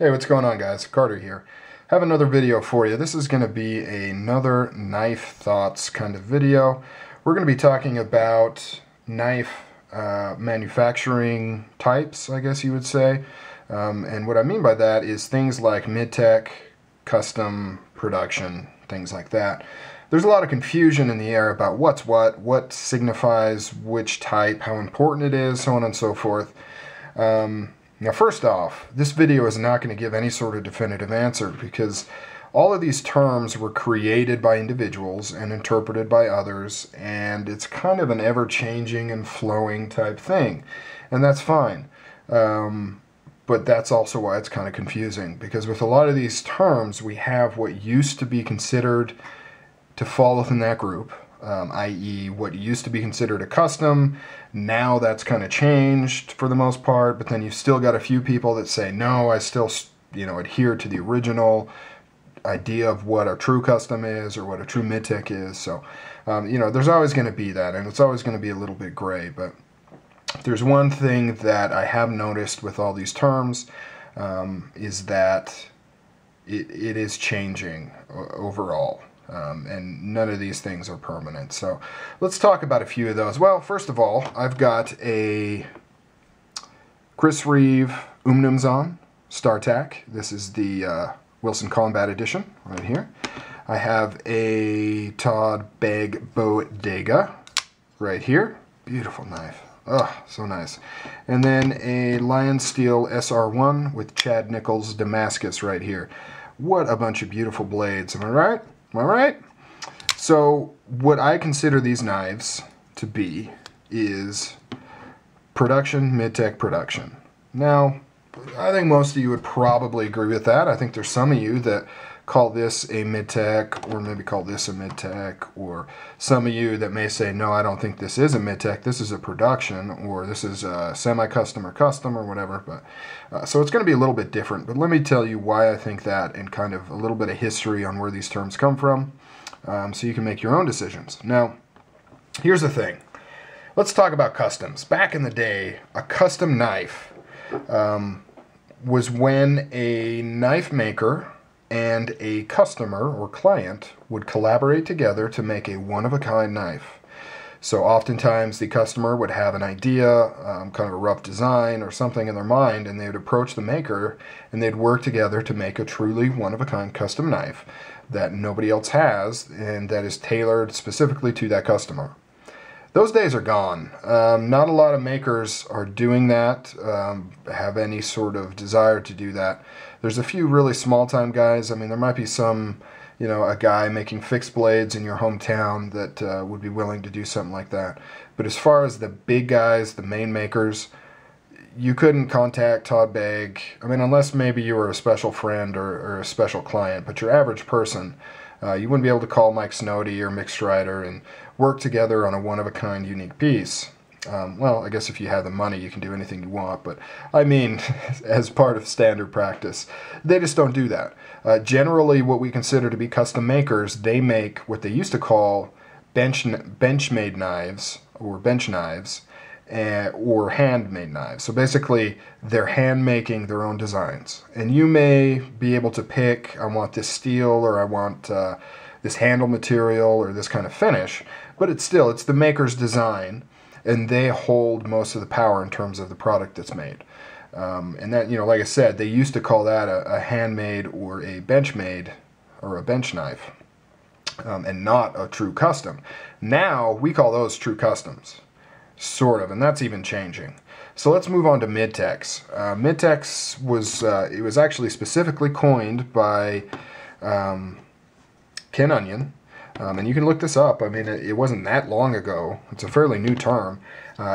Hey, what's going on, guys? Carter here. Have another video for you. This is going to be another knife thoughts kind of video. We're going to be talking about knife manufacturing types, I guess you would say. And what I mean by that is things like Midtech, custom production, things like that. There's a lot of confusion in the air about what's what signifies which type, how important it is, so on and so forth. Now, first off, this video is not going to give any sort of definitive answer because all of these terms were created by individuals and interpreted by others, and it's kind of an ever-changing and flowing type thing, and that's fine. But that's also why it's kind of confusing, because with a lot of these terms, we have what used to be considered to fall within that group, i.e. what used to be considered a custom. Now that's kind of changed for the most part, but then you've still got a few people that say, no, I still, adhere to the original idea of what a true custom is or what a true Midtech is. So, there's always going to be that, and it's always going to be a little bit gray. But there's one thing that I have noticed with all these terms is that it is changing overall. And none of these things are permanent. So let's talk about a few of those. Well, first of all, I've got a Chris Reeve Umnumzon StarTac. This is the Wilson Combat Edition right here. I have a Todd Begg Bodega right here. Beautiful knife. Oh, so nice. And then a Lion Steel SR1 with Chad Nichols Damascus right here. What a bunch of beautiful blades. Am I right? Am I right? So what I consider these knives to be is production, Midtech production. Now, I think most of you would probably agree with that. I think there's some of you that call this a Midtech, or maybe call this a Midtech, or some of you that may say, no, I don't think this is a Midtech, this is a production, or this is a semi-custom or custom or whatever. But so it's going to be a little bit different, but let me tell you why I think that, and kind of a little bit of history on where these terms come from, so you can make your own decisions. Now, here's the thing. Let's talk about customs. Back in the day, a custom knife was when a knife maker and a customer or client would collaborate together to make a one-of-a-kind knife. So oftentimes the customer would have an idea, kind of a rough design or something in their mind, and they would approach the maker and they'd work together to make a truly one-of-a-kind custom knife that nobody else has and that is tailored specifically to that customer. Those days are gone. Not a lot of makers are doing that, have any sort of desire to do that. There's a few really small-time guys. I mean, there might be some, a guy making fixed blades in your hometown that would be willing to do something like that. But as far as the big guys, the main makers, you couldn't contact Todd Begg. I mean, unless maybe you were a special friend or a special client, but your average person, you wouldn't be able to call Mike Snowdy or Mick Strider and work together on a one-of-a-kind unique piece. Well, I guess if you have the money, you can do anything you want, but I mean, as part of standard practice, they just don't do that. Generally, what we consider to be custom makers, they make what they used to call bench-made knives, or bench knives, or handmade knives. So basically, they're hand-making their own designs. And you may be able to pick, I want this steel, or I want this handle material, or this kind of finish, but it's the maker's design, and they hold most of the power in terms of the product that's made. And that, like I said, they used to call that a handmade or a bench-made or a bench knife, and not a true custom. Now, we call those true customs, sort of, and that's even changing. So let's move on to Midtechs. Midtechs was actually specifically coined by Ken Onion. And you can look this up. I mean, it wasn't that long ago. It's a fairly new term.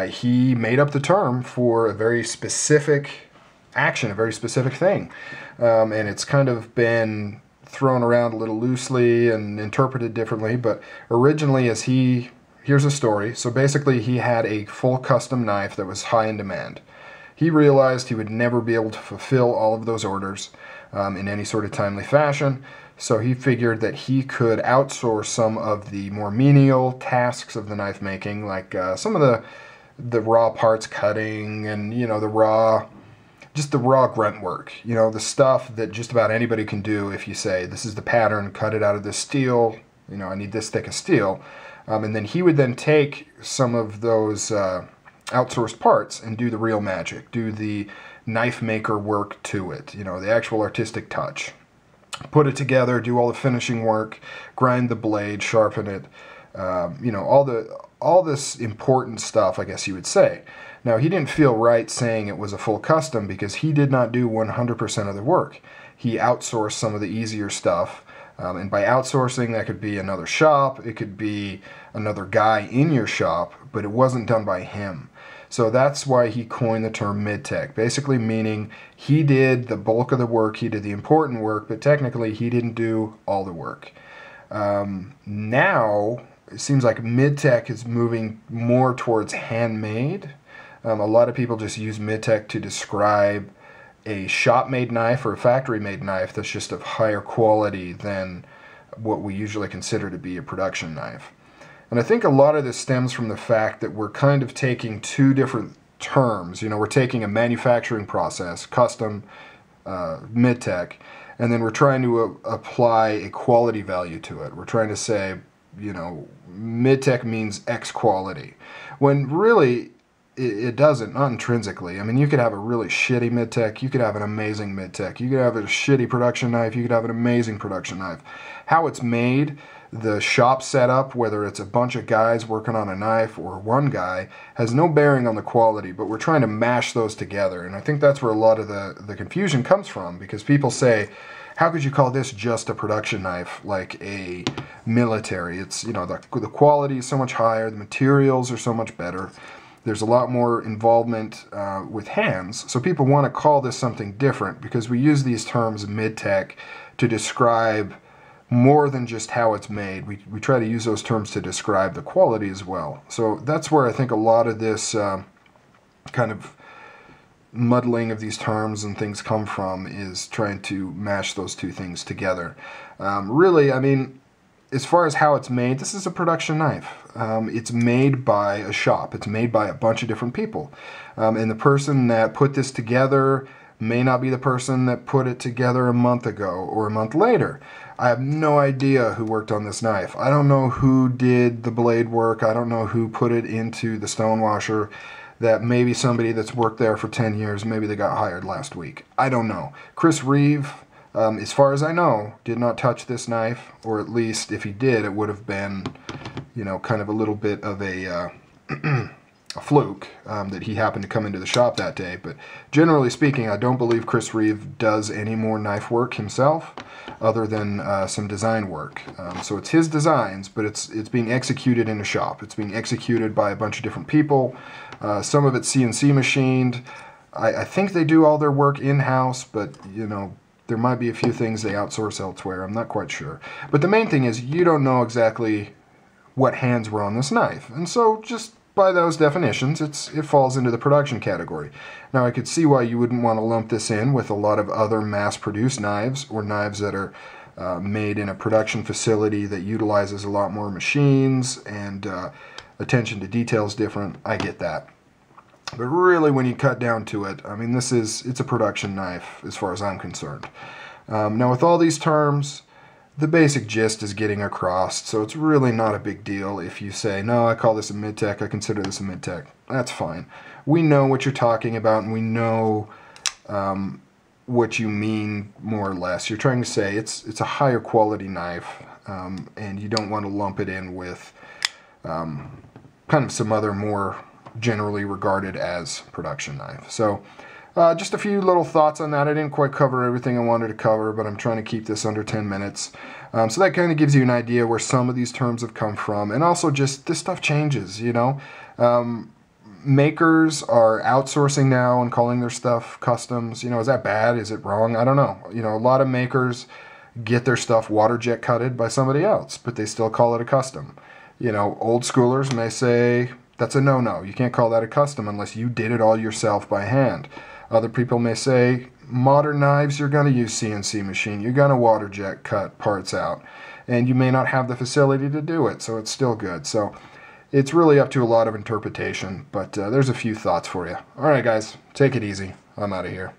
He made up the term for a very specific action, a very specific thing. And it's kind of been thrown around a little loosely and interpreted differently. But originally, here's a story. So basically, he had a full custom knife that was high in demand. He realized he would never be able to fulfill all of those orders in any sort of timely fashion. So he figured that he could outsource some of the more menial tasks of the knife making, like some of the raw parts cutting and, the raw just the raw grunt work, you know, the stuff that just about anybody can do. If you say, this is the pattern, cut it out of this steel, you know, I need this thick of steel. And then he would then take some of those outsourced parts and do the real magic, do the knife maker work to it, you know, the actual artistic touch. Put it together, do all the finishing work, grind the blade, sharpen it, you know, all this important stuff, I guess you would say. Now, he didn't feel right saying it was a full custom because he did not do 100% of the work. He outsourced some of the easier stuff, and by outsourcing, that could be another shop, it could be another guy in your shop, but it wasn't done by him. So that's why he coined the term Midtech, basically meaning he did the bulk of the work, he did the important work, but technically he didn't do all the work. Now, it seems like Midtech is moving more towards handmade. A lot of people just use Midtech to describe a shop-made knife or a factory-made knife that's just of higher quality than what we usually consider to be a production knife. And I think a lot of this stems from the fact that we're kind of taking two different terms. You know, we're taking a manufacturing process, custom, Midtech, and then we're trying to apply a quality value to it. We're trying to say, you know, Midtech means X quality, when really it doesn't, not intrinsically. I mean, you could have a really shitty Midtech, you could have an amazing Midtech, you could have a shitty production knife, you could have an amazing production knife. How it's made, the shop setup, whether it's a bunch of guys working on a knife or one guy, has no bearing on the quality, but we're trying to mash those together. And I think that's where a lot of the confusion comes from, because people say, how could you call this just a production knife, like a military? It's, you know, the quality is so much higher, the materials are so much better. There's a lot more involvement with hands, so people want to call this something different because we use these terms Midtech to describe more than just how it's made. We try to use those terms to describe the quality as well. So that's where I think a lot of this kind of muddling of these terms and things come from, is trying to mash those two things together. Really, I mean, as far as how it's made, this is a production knife. It's made by a shop. It's made by a bunch of different people. And the person that put this together may not be the person that put it together a month ago or a month later. I have no idea who worked on this knife. I don't know who did the blade work. I don't know who put it into the stone washer. That maybe somebody that's worked there for 10 years, maybe they got hired last week. I don't know. Chris Reeve, as far as I know, did not touch this knife, or at least if he did, it would have been, you know, kind of a little bit of a fluke that he happened to come into the shop that day. But generally speaking, I don't believe Chris Reeve does any more knife work himself, other than some design work. So it's his designs, but it's being executed in a shop. It's being executed by a bunch of different people. Some of it's CNC machined. I think they do all their work in-house, but, you know, there might be a few things they outsource elsewhere. I'm not quite sure. But the main thing is you don't know exactly what hands were on this knife. And so just by those definitions, it falls into the production category. Now, I could see why you wouldn't want to lump this in with a lot of other mass-produced knives, or knives that are made in a production facility that utilizes a lot more machines and attention to detail is different. I get that. But really, when you cut down to it, I mean, it's a production knife as far as I'm concerned. Now, with all these terms, the basic gist is getting across, so it's really not a big deal if you say, no, I call this a Midtech, I consider this a Midtech. That's fine. We know what you're talking about, and we know what you mean, more or less. You're trying to say it's a higher quality knife, and you don't want to lump it in with kind of some other more generally regarded as production knife. So just a few little thoughts on that. I didn't quite cover everything I wanted to cover, but I'm trying to keep this under 10 minutes. So that kind of gives you an idea where some of these terms have come from, and also just this stuff changes, you know. Makers are outsourcing now and calling their stuff customs. You know, is that bad? Is it wrong? I don't know. You know, a lot of makers get their stuff water jet cutted by somebody else, but they still call it a custom. You know, old schoolers may say that's a no-no. You can't call that a custom unless you did it all yourself by hand. Other people may say modern knives, you're going to use CNC machine. You're going to water jet cut parts out, and you may not have the facility to do it, so it's still good. So it's really up to a lot of interpretation, but there's a few thoughts for you. All right, guys, take it easy. I'm out of here.